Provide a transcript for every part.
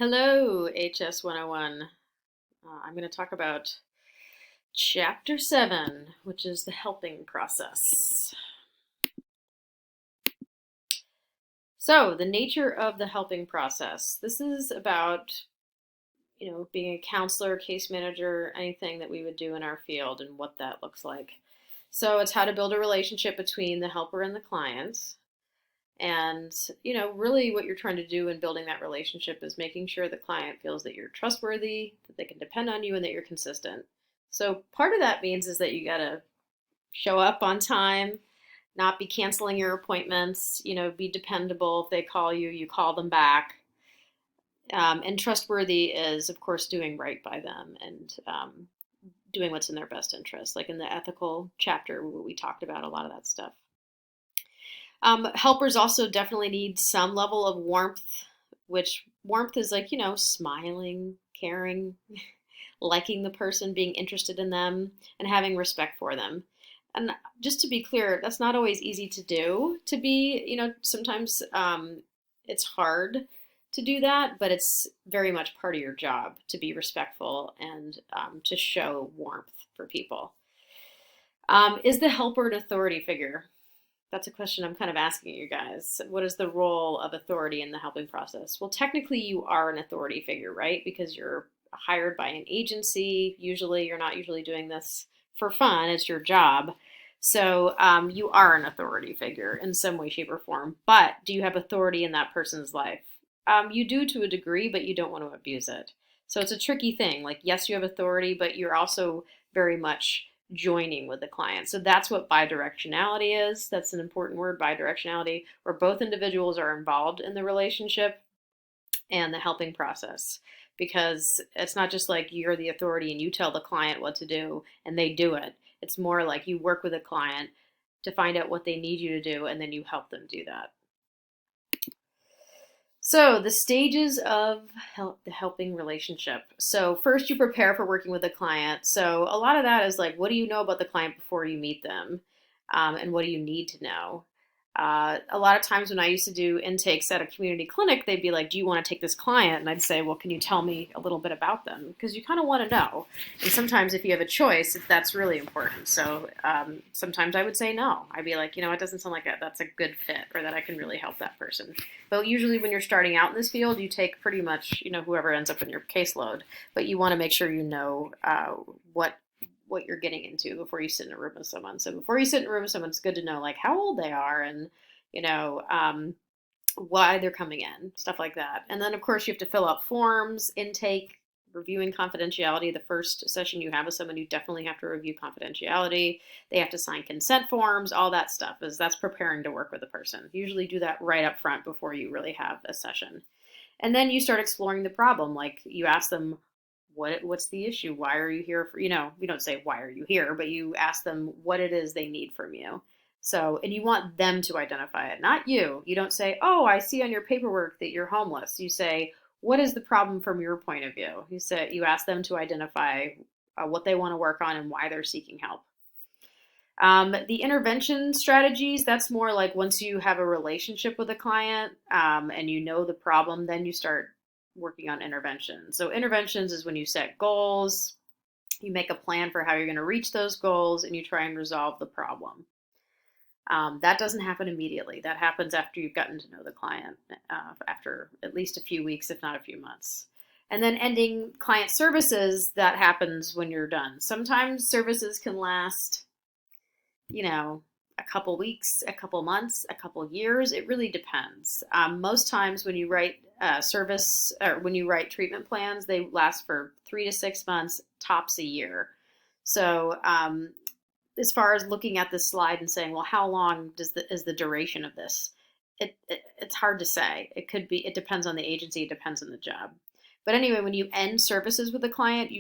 Hello, HS101. I'm going to talk about Chapter 7, which is the helping process. So, the nature of the helping process. This is about, being a counselor, case manager, anything that we would do in our field and what that looks like. So, it's how to build a relationship between the helper and the client. And, really what you're trying to do in building that relationship is making sure the client feels that you're trustworthy, that they can depend on you, and that you're consistent. So part of that means is that you got to show up on time, not be canceling your appointments, be dependable. If they call you, you call them back. And trustworthy is, of course, doing right by them and doing what's in their best interest. Like in the ethical chapter, we talked about a lot of that stuff. Helpers also definitely need some level of warmth, which warmth is like, smiling, caring, liking the person, being interested in them, and having respect for them. And just to be clear, that's not always easy to do. Sometimes it's hard to do that, but it's very much part of your job to be respectful and to show warmth for people. Is the helper an authority figure? That's a question I'm kind of asking you guys. What is the role of authority in the helping process? Well, technically you are an authority figure, right? Because you're hired by an agency. Usually you're not usually doing this for fun. It's your job. So you are an authority figure in some way, shape, or form. But do you have authority in that person's life? You do to a degree, but you don't want to abuse it. So it's a tricky thing. Like, yes, you have authority, but you're also very much joining with the client. So that's what bidirectionality is. That's an important word, bidirectionality, where both individuals are involved in the relationship and the helping process. Because it's not just like you're the authority and you tell the client what to do and they do it. It's more like you work with a client to find out what they need you to do and then you help them do that. So the stages of the helping relationship. So first you prepare for working with a client. So a lot of that is like, what do you know about the client before you meet them? And what do you need to know? A lot of times when I used to do intakes at a community clinic, they'd be like, do you want to take this client? And I'd say, well, can you tell me a little bit about them? Because you kind of want to know. And sometimes if you have a choice, that's really important. So sometimes I would say no. I'd be like, it doesn't sound like that's a good fit or that I can really help that person. But usually when you're starting out in this field, you take pretty much, whoever ends up in your caseload. But you want to make sure you know what you're getting into before you sit in a room with someone. So before you sit in a room with someone, it's good to know like how old they are and, why they're coming in, stuff like that. And then of course you have to fill out forms, intake, reviewing confidentiality. The first session you have with someone, you definitely have to review confidentiality. They have to sign consent forms, all that stuff that's preparing to work with a person. Usually do that right up front before you really have a session. And then you start exploring the problem. Like you ask them, what's the issue? Why are you here? You don't say, why are you here? But you ask them what it is they need from you. So, and you want them to identify it, not you. You don't say, oh, I see on your paperwork that you're homeless. You say, what is the problem from your point of view? You ask them to identify what they want to work on and why they're seeking help. The intervention strategies, that's more like once you have a relationship with a client and you know the problem, then you start working on interventions. So interventions is when you set goals, you make a plan for how you're going to reach those goals, and you try and resolve the problem. That doesn't happen immediately. That happens after you've gotten to know the client, after at least a few weeks, if not a few months. And then ending client services, that happens when you're done. Sometimes services can last, a couple weeks, a couple months, a couple years. It really depends. Most times when you write service or when you write treatment plans, they last for 3 to 6 months, tops a year. So as far as looking at this slide and saying, well, how long is the duration of this? It's hard to say. It depends on the agency. It depends on the job. But anyway, when you end services with a client,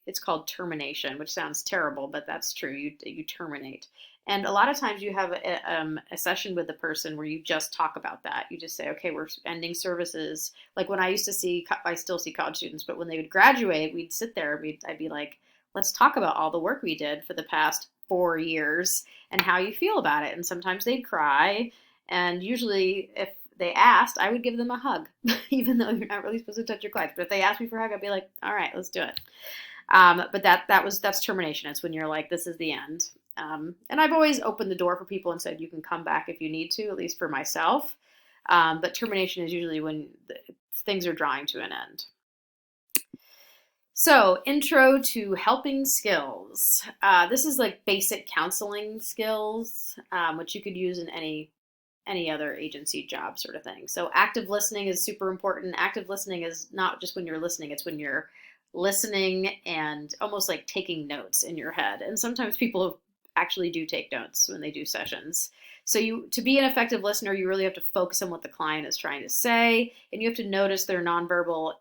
it's called termination, which sounds terrible, but that's true. You terminate. And a lot of times you have a session with the person where you just talk about that. You just say, okay, we're ending services. Like when I still see college students, but when they would graduate, we'd sit there, I'd be like, let's talk about all the work we did for the past 4 years and how you feel about it. And sometimes they'd cry. And usually if they asked, I would give them a hug, even though you're not really supposed to touch your clients. But if they asked me for a hug, I'd be like, all right, let's do it. But that's termination. It's when you're like, this is the end. And I've always opened the door for people and said, you can come back if you need to, at least for myself. But termination is usually when things are drawing to an end. So, intro to helping skills. This is like basic counseling skills, which you could use in any other agency job sort of thing. So, active listening is super important. Active listening is not just when you're listening, it's when you're listening and almost like taking notes in your head. And sometimes people actually do take notes when they do sessions. So to be an effective listener, you really have to focus on what the client is trying to say, and you have to notice their nonverbal,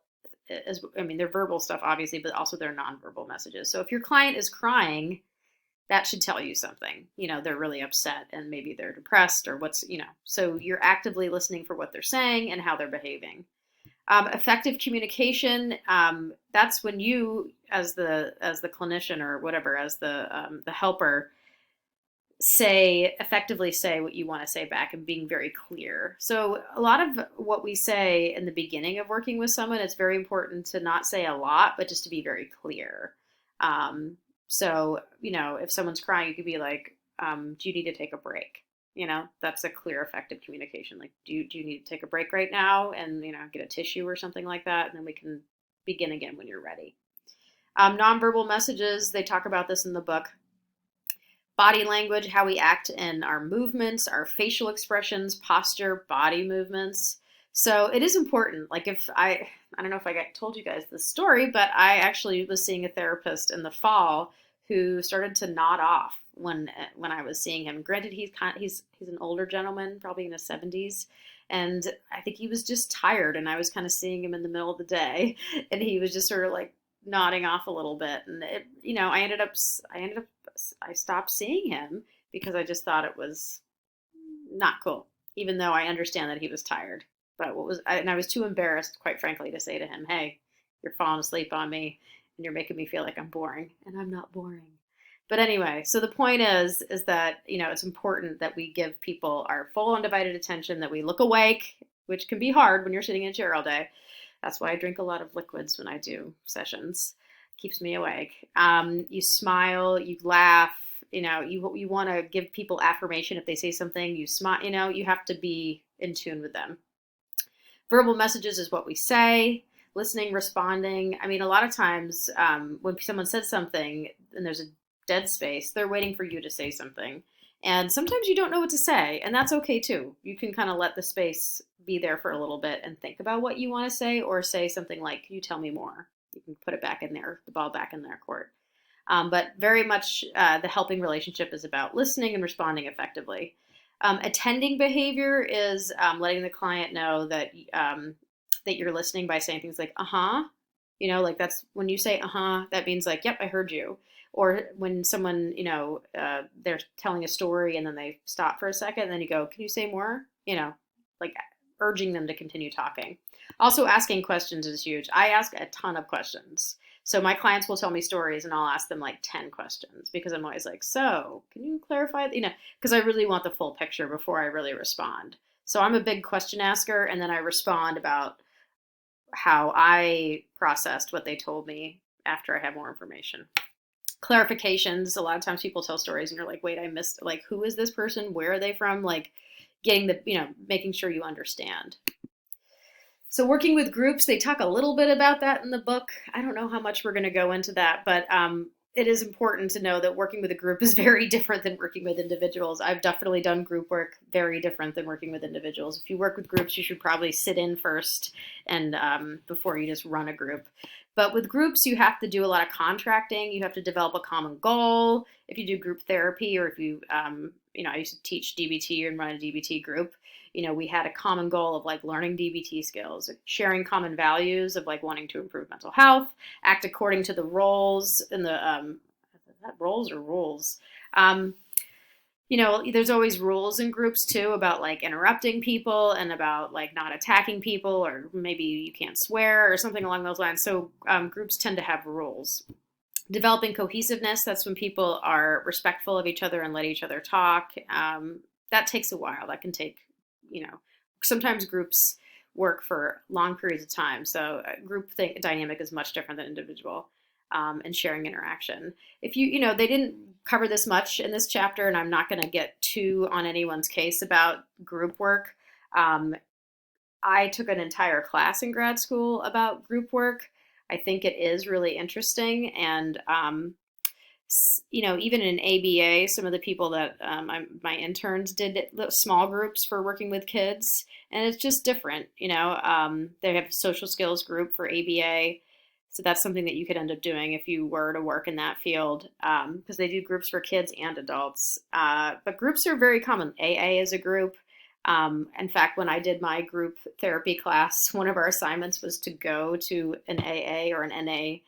their verbal stuff obviously, but also their nonverbal messages. So if your client is crying, that should tell you something. They're really upset and maybe they're depressed or so you're actively listening for what they're saying and how they're behaving. Effective communication, that's when you, as the clinician or whatever, as the helper, effectively say what you want to say back and being very clear. So a lot of what we say in the beginning of working with someone, it's very important to not say a lot, but just to be very clear. So, if someone's crying, you could be like, do you need to take a break? That's a clear, effective communication. Like, do you need to take a break right now and, get a tissue or something like that? And then we can begin again when you're ready. Nonverbal messages, they talk about this in the book. Body language, how we act in our movements, our facial expressions, posture, body movements. So it is important. Like I don't know if I told you guys this story, but I actually was seeing a therapist in the fall who started to nod off when I was seeing him. Granted, he's an older gentleman, probably in his 70s, and I think he was just tired. And I was kind of seeing him in the middle of the day, and he was just sort of like nodding off a little bit. And I stopped seeing him because I just thought it was not cool, even though I understand that he was tired. But I was too embarrassed, quite frankly, to say to him, hey, you're falling asleep on me and you're making me feel like I'm boring, and I'm not boring. But anyway, so the point is that, it's important that we give people our full undivided attention, that we look awake, which can be hard when you're sitting in a chair all day. That's why I drink a lot of liquids when I do sessions. Keeps me awake. You smile, you laugh, you want to give people affirmation. If they say something, you smile, you have to be in tune with them. Verbal messages is what we say. Listening, responding. A lot of times when someone says something and there's a dead space, they're waiting for you to say something. And sometimes you don't know what to say, and that's okay too. You can kind of let the space be there for a little bit and think about what you want to say, or say something like, "Can you tell me more?" You can put it back in there, the ball back in their court. But very much the helping relationship is about listening and responding effectively. Attending behavior is letting the client know that you're listening by saying things like, uh-huh. Like that's when you say, uh-huh, that means like, yep, I heard you. Or when someone, they're telling a story and then they stop for a second and then you go, can you say more? Like urging them to continue talking. Also, asking questions is huge. I ask a ton of questions. So my clients will tell me stories and I'll ask them like 10 questions because I'm always like, so can you clarify, because I really want the full picture before I really respond. So I'm a big question asker, and then I respond about how I processed what they told me after I have more information. Clarifications. A lot of times people tell stories and you're like, wait, I missed, like, who is this person? Where are they from? Like getting making sure you understand. So working with groups, they talk a little bit about that in the book. I don't know how much we're going to go into that, but it is important to know that working with a group is very different than working with individuals. I've definitely done group work, very different than working with individuals. If you work with groups, you should probably sit in first and before you just run a group. But with groups, you have to do a lot of contracting. You have to develop a common goal. If you do group therapy, or if you, I used to teach DBT and run a DBT group. We had a common goal of like learning DBT skills, sharing common values of like wanting to improve mental health, act according to the roles in the, is that roles or rules? There's always rules in groups too about like interrupting people and about like not attacking people, or maybe you can't swear or something along those lines. So groups tend to have rules. Developing cohesiveness, that's when people are respectful of each other and let each other talk. That takes a while. That can take, sometimes groups work for long periods of time. So dynamic is much different than individual, and sharing interaction. If they didn't cover this much in this chapter, and I'm not going to get too on anyone's case about group work. I took an entire class in grad school about group work. I think it is really interesting. And, even in ABA, some of the people that my interns did small groups for working with kids, and it's just different. They have a social skills group for ABA. So that's something that you could end up doing if you were to work in that field, because they do groups for kids and adults. But groups are very common. AA is a group. In fact, when I did my group therapy class, one of our assignments was to go to an AA or an NA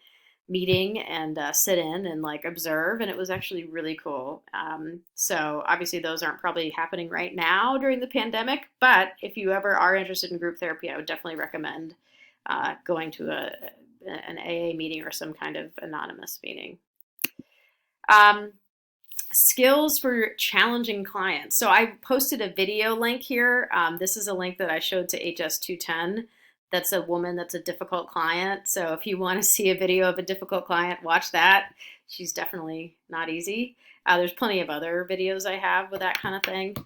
meeting and sit in and observe, and it was actually really cool. So obviously those aren't probably happening right now during the pandemic, but if you ever are interested in group therapy, I would definitely recommend going to an AA meeting or some kind of anonymous meeting. Skills for challenging clients. So I posted a video link here. This is a link that I showed to HS101. That's a woman that's a difficult client. So if you want to see a video of a difficult client, watch that. She's definitely not easy. There's plenty of other videos I have with that kind of thing.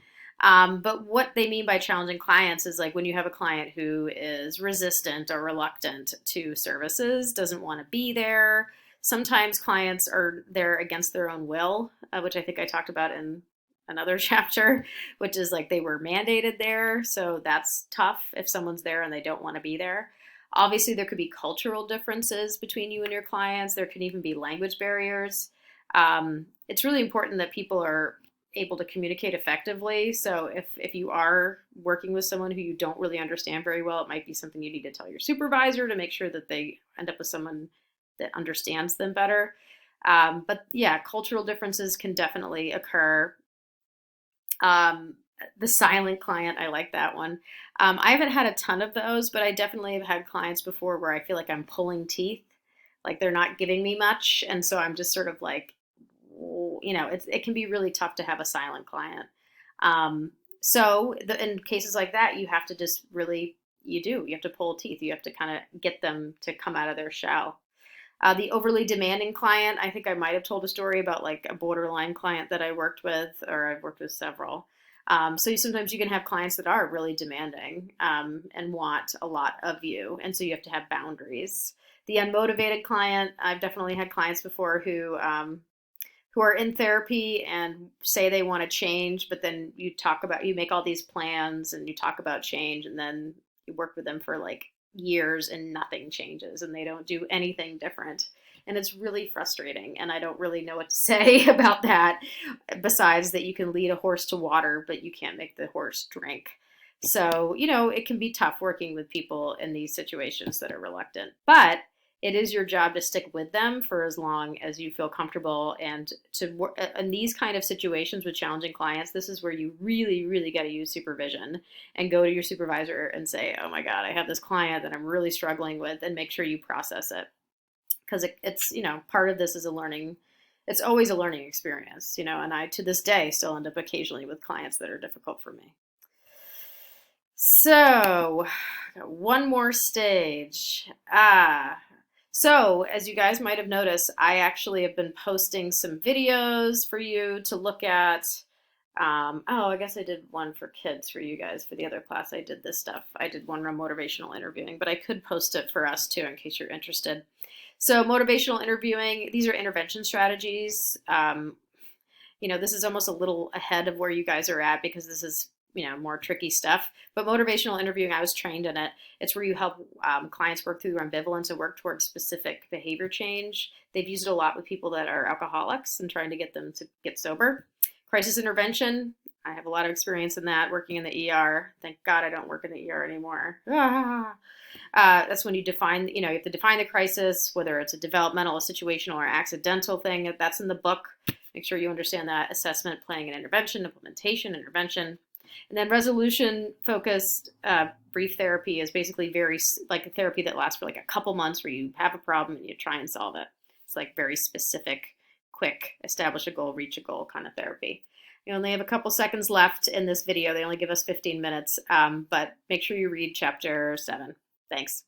But what they mean by challenging clients is when you have a client who is resistant or reluctant to services, doesn't want to be there. Sometimes clients are there against their own will, which I think I talked about in another chapter, which is they were mandated there. So that's tough if someone's there and they don't want to be there. Obviously, there could be cultural differences between you and your clients. There can even be language barriers. It's really important that people are able to communicate effectively. So if you are working with someone who you don't really understand very well, it might be something you need to tell your supervisor to make sure that they end up with someone that understands them better. But yeah, cultural differences can definitely occur. The silent client, I like that one. I haven't had a ton of those, but I definitely have had clients before where I feel like I'm pulling teeth, they're not giving me much. And so I'm just sort of it can be really tough to have a silent client. So in cases like that, you have to just really, you have to pull teeth. You have to kind of get them to come out of their shell. The overly demanding client, I think I might have told a story about a borderline client that I worked with, or I've worked with several. So sometimes you can have clients that are really demanding and want a lot of you. And so you have to have boundaries. The unmotivated client, I've definitely had clients before who are in therapy and say they want to change, but then you make all these plans and you talk about change, and then you work with them for years and nothing changes and they don't do anything different. And it's really frustrating. And I don't really know what to say about that besides that you can lead a horse to water, but you can't make the horse drink. So, it can be tough working with people in these situations that are reluctant, but it is your job to stick with them for as long as you feel comfortable. And to work in these kind of situations with challenging clients, this is where you really, really got to use supervision and go to your supervisor and say, oh my God, I have this client that I'm really struggling with, and make sure you process it. Because it's, part of this is it's always a learning experience, and I, to this day, still end up occasionally with clients that are difficult for me. So, one more stage. So, as you guys might have noticed, I actually have been posting some videos for you to look at. I guess I did one for kids for you guys. For the other class, I did this stuff. I did one on motivational interviewing, but I could post it for us too in case you're interested. So motivational interviewing, these are intervention strategies. This is almost a little ahead of where you guys are at because this is more tricky stuff. But motivational interviewing, I was trained in it. It's where you help clients work through their ambivalence and work towards specific behavior change. They've used it a lot with people that are alcoholics and trying to get them to get sober. Crisis intervention, I have a lot of experience in that, working in the ER. Thank God I don't work in the ER anymore. That's when you define, you have to define the crisis, whether it's a developmental, a situational, or accidental thing. That's in the book. Make sure you understand that. Assessment, planning, and intervention, implementation, intervention. And then resolution-focused brief therapy is basically very a therapy that lasts for a couple months where you have a problem and you try and solve it. It's very specific, quick, establish a goal, reach a goal kind of therapy. We only have a couple seconds left in this video. They only give us 15 minutes, but make sure you read chapter 7. Thanks.